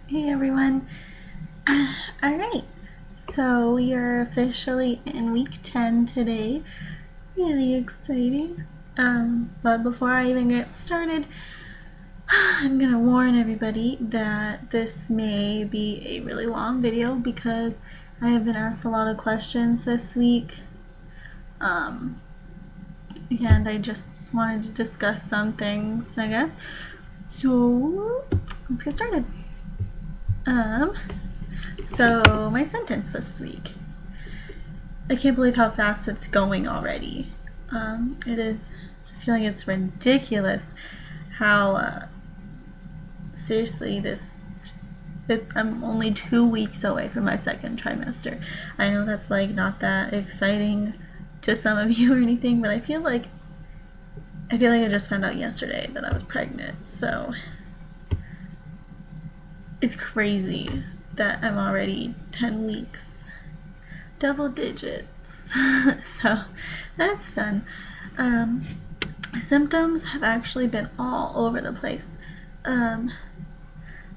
Hey everyone. Alright, so we are officially in week 10 today. Really exciting. But before I even get started, I'm gonna warn everybody that this may be a really long video because I have been asked a lot of questions this week. And I just wanted to discuss some things, I guess. So let's get started. So my sentence this week. I can't believe how fast it's going already. It is, I feel like it's ridiculous how, seriously, I'm only 2 weeks away from my second trimester. I know that's like not that exciting to some of you or anything, but I feel like I just found out yesterday that I was pregnant, so it's crazy that I'm already 10 weeks, double digits. So that's fun. Symptoms have actually been all over the place.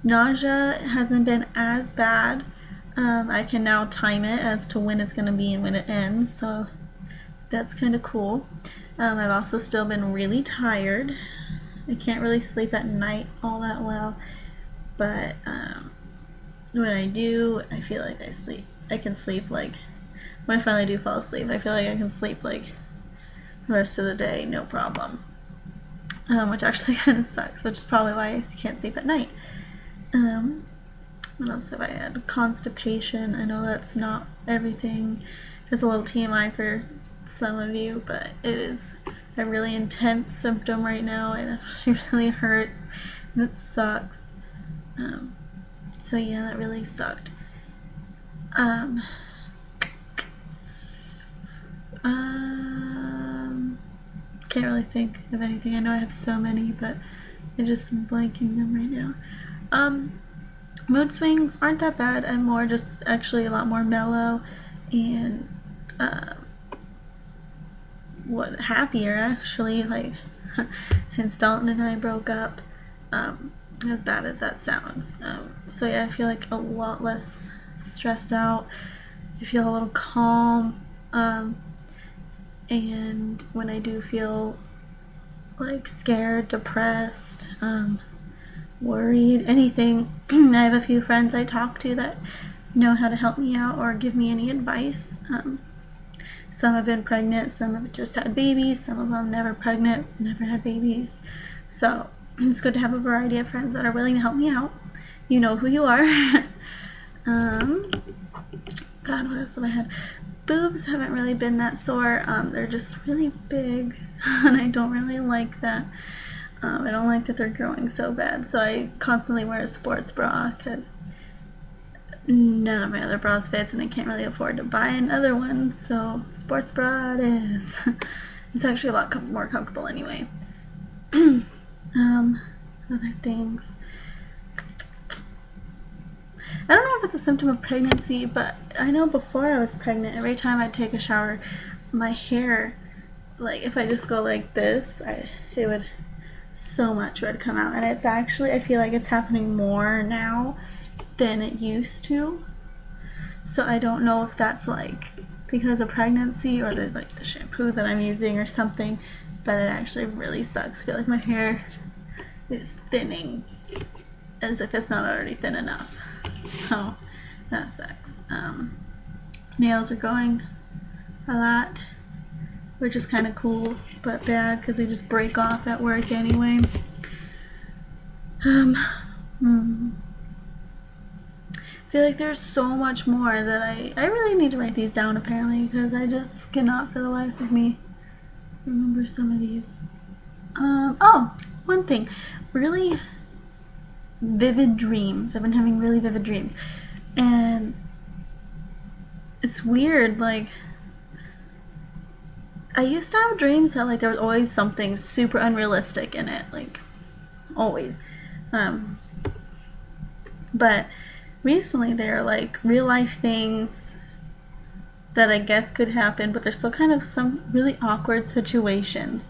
Nausea hasn't been as bad. I can now time it as to when it's going to be and when it ends, so that's kind of cool. I've also still been really tired. I can't really sleep at night all that well, but when I do, I feel like I can sleep like, when I finally do fall asleep, I feel like I can sleep like the rest of the day, no problem. Which actually kind of sucks, which is probably why I can't sleep at night. What else have I had? Constipation. I know that's not everything. It's a little TMI for some of you, but it is a really intense symptom right now, and it actually really hurts, and it sucks. So yeah, that really sucked. Can't really think of anything. I know I have so many, but I just am blanking them right now. Mood swings aren't that bad. I'm more just actually a lot more mellow and happier actually, like since Dalton and I broke up, as bad as that sounds. So yeah, I feel like a lot less stressed out. I feel a little calm, and when I do feel like scared, depressed, worried, anything, I have a few friends I talk to that know how to help me out or give me any advice. Some have been pregnant, some have just had babies, some of them never pregnant, never had babies. So it's good to have a variety of friends that are willing to help me out. You know who you are. God, what else have I had? Boobs haven't really been that sore. They're just really big, and I don't really like that. I don't like that they're growing so bad, so I constantly wear a sports bra because none of my other bras fits, and I can't really afford to buy another one, so sports bra it is. It's actually a lot more comfortable anyway. Other things. I don't know if it's a symptom of pregnancy, but I know before I was pregnant, every time I'd take a shower, my hair, like if I just go like this, so much would come out. And it's actually, I feel like it's happening more now than it used to. So I don't know if that's like because of pregnancy or the shampoo that I'm using or something, but it actually really sucks. I feel like my hair is thinning as if it's not already thin enough. So that sucks. Nails are going a lot, which is kind of cool but bad because they just break off at work anyway. I feel like there's so much more that I really need to write these down apparently because I just cannot for the life of me remember some of these. One thing, really vivid dreams. I've been having really vivid dreams, and it's weird. Like, I used to have dreams that like there was always something super unrealistic in it, like always. But recently they're like real life things that I guess could happen, but there's still kind of some really awkward situations.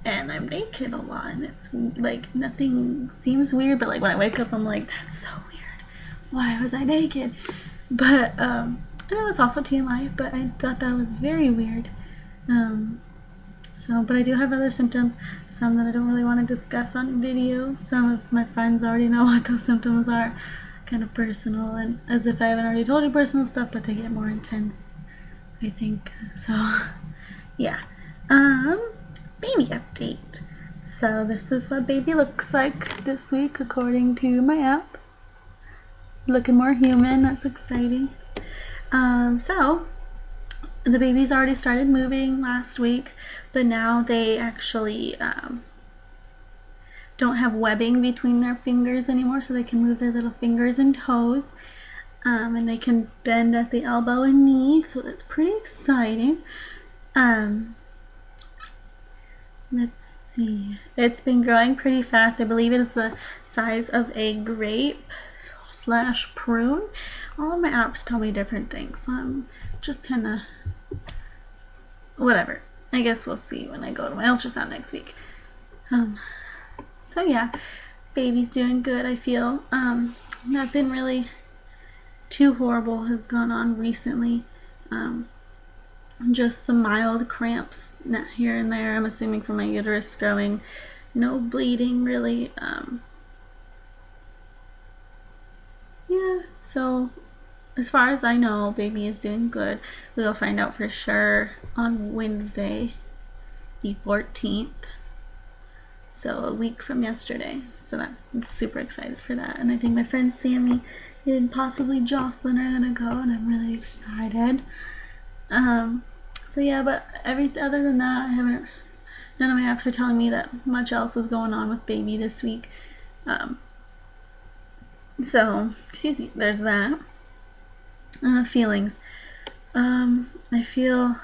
And I'm naked a lot, and it's like nothing seems weird, but like when I wake up, I'm like, that's so weird. why was I naked? But I know it's also TMI, but I thought that was very weird. But I do have other symptoms, some that I don't really want to discuss on video. Some of my friends already know what those symptoms are, kind of personal, and as if I haven't already told you personal stuff, but they get more intense, I think. So, yeah. Baby update. So this is what baby looks like this week according to my app. Looking more human, that's exciting. So the babies already started moving last week, but now they actually don't have webbing between their fingers anymore, so they can move their little fingers and toes, and they can bend at the elbow and knee, so that's pretty exciting. Let's see. It's been growing pretty fast. I believe it is the size of a grape / prune. All of my apps tell me different things, so I'm just kind of whatever. I guess we'll see when I go to my ultrasound next week. So yeah, baby's doing good, I feel. Nothing really too horrible has gone on recently. Just some mild cramps here and there, I'm assuming from my uterus growing. No bleeding really. Yeah, so as far as I know, baby is doing good. We'll find out for sure on Wednesday, the 14th. So a week from yesterday. So I'm super excited for that. And I think my friend Sammy and possibly Jocelyn are gonna go, and I'm really excited. So yeah, but other than that, none of my apps are telling me that much else is going on with baby this week. So, excuse me, there's that. Feelings. I feel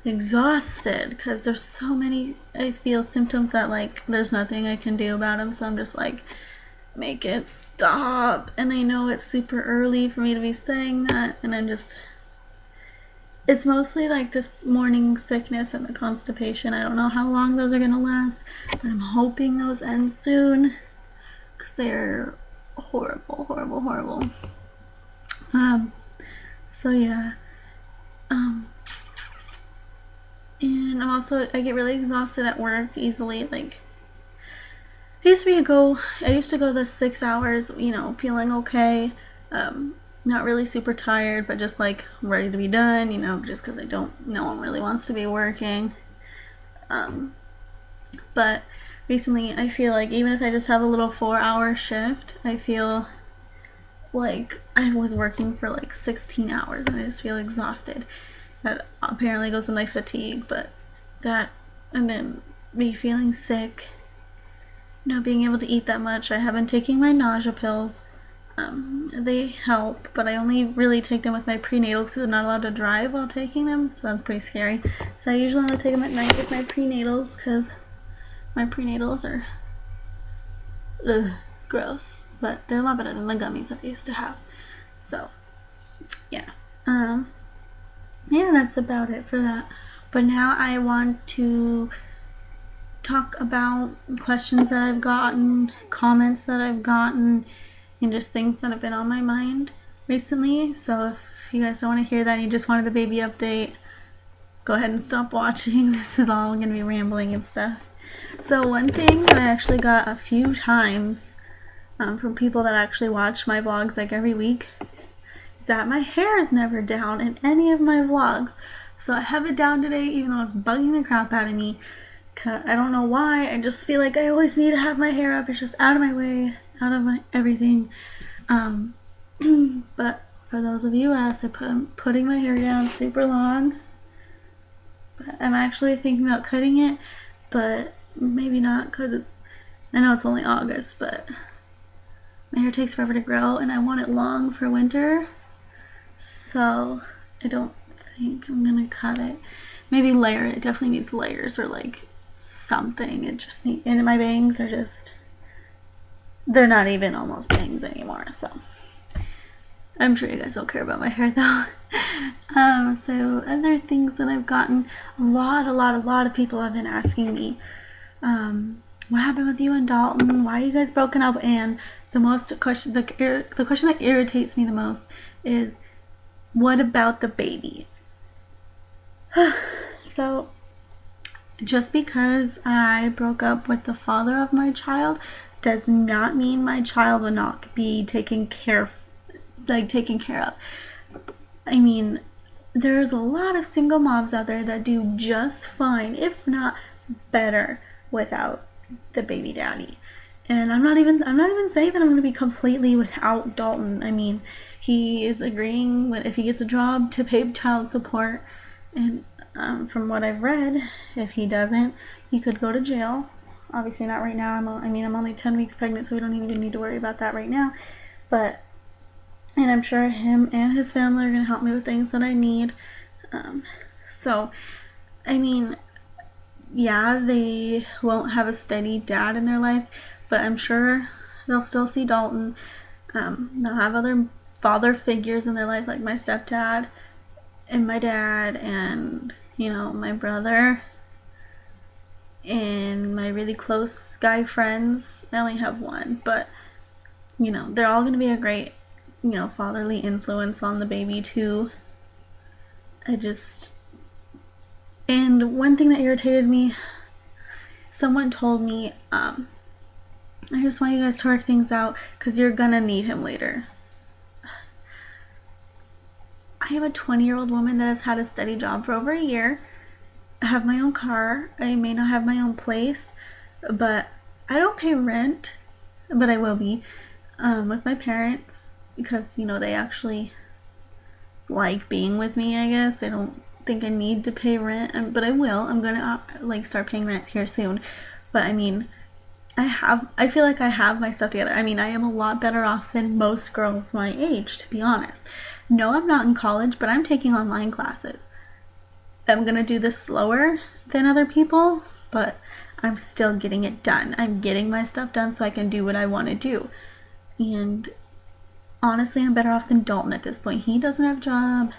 exhausted because there's so many, I feel, symptoms that, like, there's nothing I can do about them, so I'm just like, make it stop. And I know it's super early for me to be saying that, and it's mostly like this morning sickness and the constipation. I don't know how long those are gonna last, but I'm hoping those end soon because they're horrible. So yeah. And I get really exhausted at work easily. Like, I used to go the 6 hours, feeling okay. Not really super tired, but just like ready to be done, just because no one really wants to be working. But recently I feel like even if I just have a little 4-hour shift, I feel like I was working for like 16 hours and I just feel exhausted. That apparently goes with my fatigue, and then me feeling sick, not being able to eat that much. I have been taking my nausea pills. They help, but I only really take them with my prenatals because I'm not allowed to drive while taking them, so that's pretty scary. So I usually only take them at night with my prenatals because my prenatals are gross, but they're a lot better than the gummies that I used to have. So, yeah. Yeah, that's about it for that. But now I want to talk about questions that I've gotten, comments that I've gotten, and just things that have been on my mind recently. So if you guys don't want to hear that and you just wanted the baby update, go ahead and stop watching. This is all going to be rambling and stuff. So one thing that I actually got a few times from people that actually watch my vlogs like every week is that my hair is never down in any of my vlogs. So I have it down today even though it's bugging the crap out of me. I don't know why. I just feel like I always need to have my hair up. It's just out of my way, out of my everything. But for those of you who asked, I'm putting my hair down super long. But I'm actually thinking about cutting it, but maybe not because I know it's only August, but my hair takes forever to grow and I want it long for winter. So I don't think I'm gonna cut it. Maybe layer it. It definitely needs layers or like something. And my bangs are just, they're not even almost bangs anymore, so I'm sure you guys don't care about my hair though. So other things that I've gotten, a lot of people have been asking me what happened with you and Dalton? Why are you guys broken up? And the question that irritates me the most is, what about the baby? So, just because I broke up with the father of my child does not mean my child will not be taken care of. I mean, there's a lot of single moms out there that do just fine, if not better, without the baby daddy. And I'm not even saying that I'm going to be completely without Dalton. I mean, he is agreeing with, if he gets a job, to pay child support. And from what I've read, if he doesn't, he could go to jail. Obviously not right now. I'm only 10 weeks pregnant, so we don't even need to worry about that right now. But, and I'm sure him and his family are going to help me with things that I need. So, I mean, yeah, they won't have a steady dad in their life, but I'm sure they'll still see Dalton. They'll have other father figures in their life, like my stepdad and my dad and, my brother and my really close guy friends. I only have one, but, they're all going to be a great, fatherly influence on the baby too. And one thing that irritated me, someone told me, I just want you guys to work things out because you're gonna need him later. I am a 20-year-old woman that has had a steady job for over a year. I have my own car. I may not have my own place, but I don't pay rent, but I will be with my parents because, they actually like being with me, I guess. They don't think I need to pay rent, but I will. I'm gonna start paying rent here soon. But I mean, I feel like I have my stuff together. I mean, I am a lot better off than most girls my age, to be honest. No, I'm not in college, but I'm taking online classes. I'm gonna do this slower than other people, but I'm still getting it done. I'm getting my stuff done so I can do what I want to do. And honestly, I'm better off than Dalton at this point. He doesn't have a job.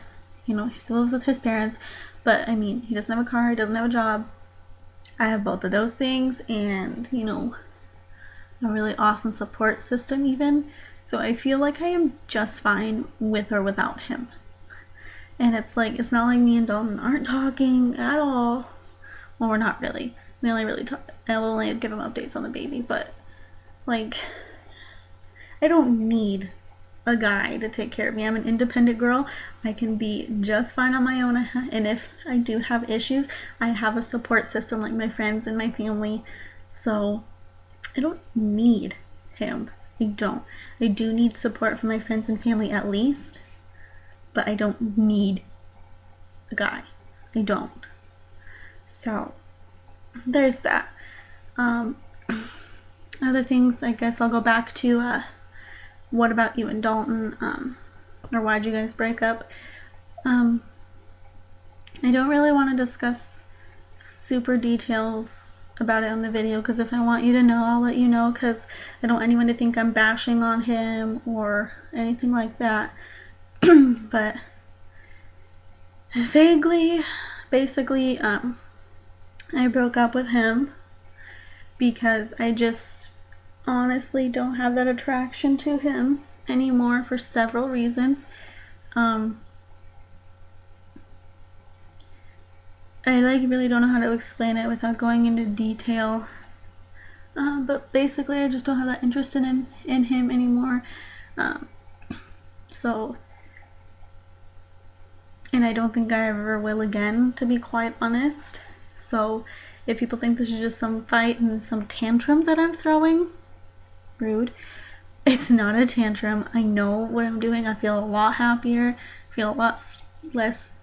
He still lives with his parents, but I mean, he doesn't have a car, he doesn't have a job. I have both of those things and, a really awesome support system even. So I feel like I am just fine with or without him. And it's not like me and Dalton aren't talking at all. Well, we're not really. We only really talk. I'll only give him updates on the baby, but I don't need a guy to take care of me. I'm an independent girl. I can be just fine on my own, and if I do have issues, I have a support system like my friends and my family. So I don't need him. I don't. I do need support from my friends and family at least, but I don't need a guy. I don't. So there's that. Other things, I guess I'll go back to what about you and Dalton, or why'd you guys break up? I don't really want to discuss super details about it on the video, because if I want you to know, I'll let you know, because I don't want anyone to think I'm bashing on him or anything like that. But vaguely, basically, I broke up with him because I just honestly don't have that attraction to him anymore for several reasons. I really don't know how to explain it without going into detail. But basically I just don't have that interest in him anymore. So, and I don't think I ever will again, to be quite honest. So if people think this is just some fight and some tantrum that I'm throwing, rude. It's not a tantrum. I know what I'm doing. I feel a lot happier, feel a lot less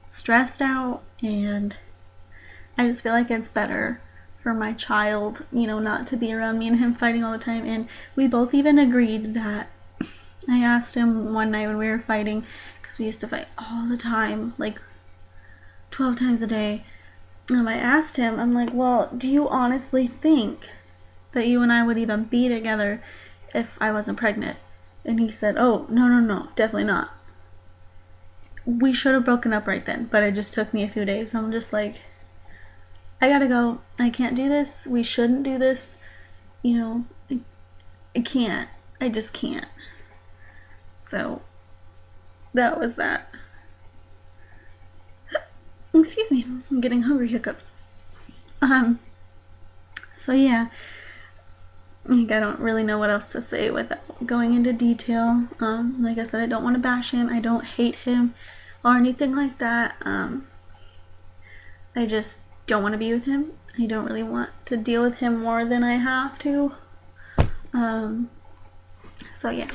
stressed out, and I just feel like it's better for my child, not to be around me and him fighting all the time. And we both even agreed that, I asked him one night when we were fighting, because we used to fight all the time, 12 times a day. I asked him, I'm like, well, do you honestly think that you and I would even be together if I wasn't pregnant? And he said, oh, no, definitely not. We should have broken up right then, but it just took me a few days. I'm just I I gotta go. I can't do this. We shouldn't do this. You know, I can't. I just can't. So that was that. Excuse me, I'm getting hungry hiccups. So yeah, I don't really know what else to say without going into detail. Like I said, I don't want to bash him. I don't hate him or anything like that. I just don't want to be with him. I don't really want to deal with him more than I have to. So yeah.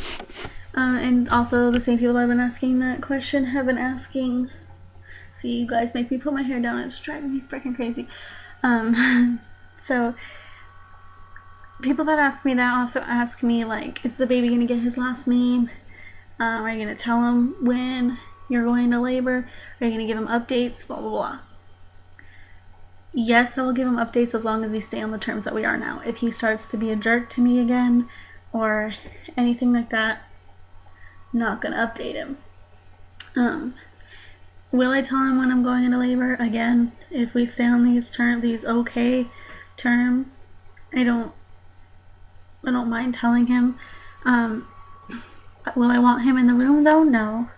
And also the same people that have been asking that question have been asking. See, you guys make me put my hair down. It's driving me freaking crazy. So people that ask me that also ask me, like, is the baby gonna get his last name? Are you gonna tell him when you're going to labor? Are you gonna give him updates? Blah blah blah. Yes, I will give him updates as long as we stay on the terms that we are now. If he starts to be a jerk to me again or anything like that, not gonna update him. Will I tell him when I'm going into labor? Again, if we stay on these okay terms, I don't mind telling him. Will I want him in the room though? No.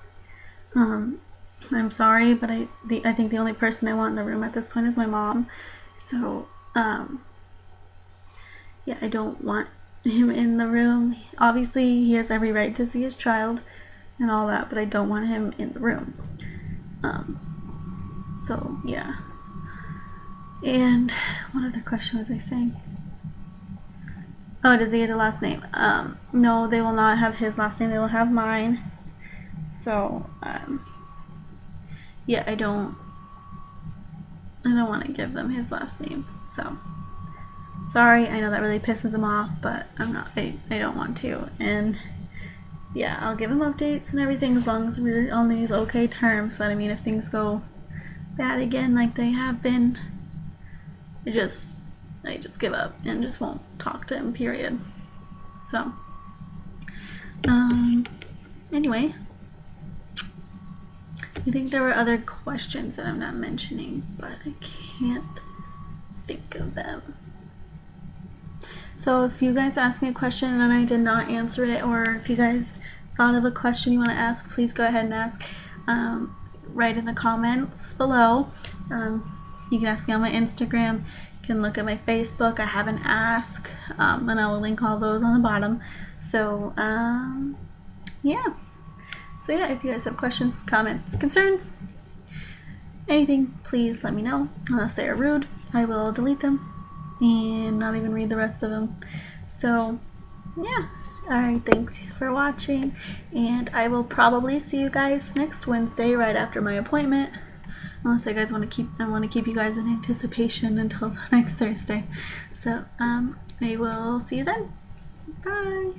I'm sorry, but I think the only person I want in the room at this point is my mom. So, yeah, I don't want him in the room. Obviously, he has every right to see his child and all that, but I don't want him in the room. So, yeah. And what other question was I saying? Oh, does he get a last name? No, they will not have his last name. They will have mine. So, yeah, I don't want to give them his last name. So, sorry. I know that really pisses him off, but I don't want to. And yeah, I'll give him updates and everything as long as we're on these okay terms. But I mean, if things go bad again like they have been, I just give up and just won't talk to him, period. So, anyway, I think there were other questions that I'm not mentioning, but I can't think of them. So if you guys asked me a question and I did not answer it, or if you guys thought of a question you want to ask, please go ahead and ask. Write in the comments below. You can ask me on my Instagram. You can look at my Facebook. I have an ask, and I will link all those on the bottom. So, yeah. So yeah, if you guys have questions, comments, concerns, anything, please let me know. Unless they are rude, I will delete them and not even read the rest of them. So, yeah. Alright, thanks for watching, and I will probably see you guys next Wednesday right after my appointment. Unless you guys want to keep you guys in anticipation until next Thursday. So, I will see you then. Bye.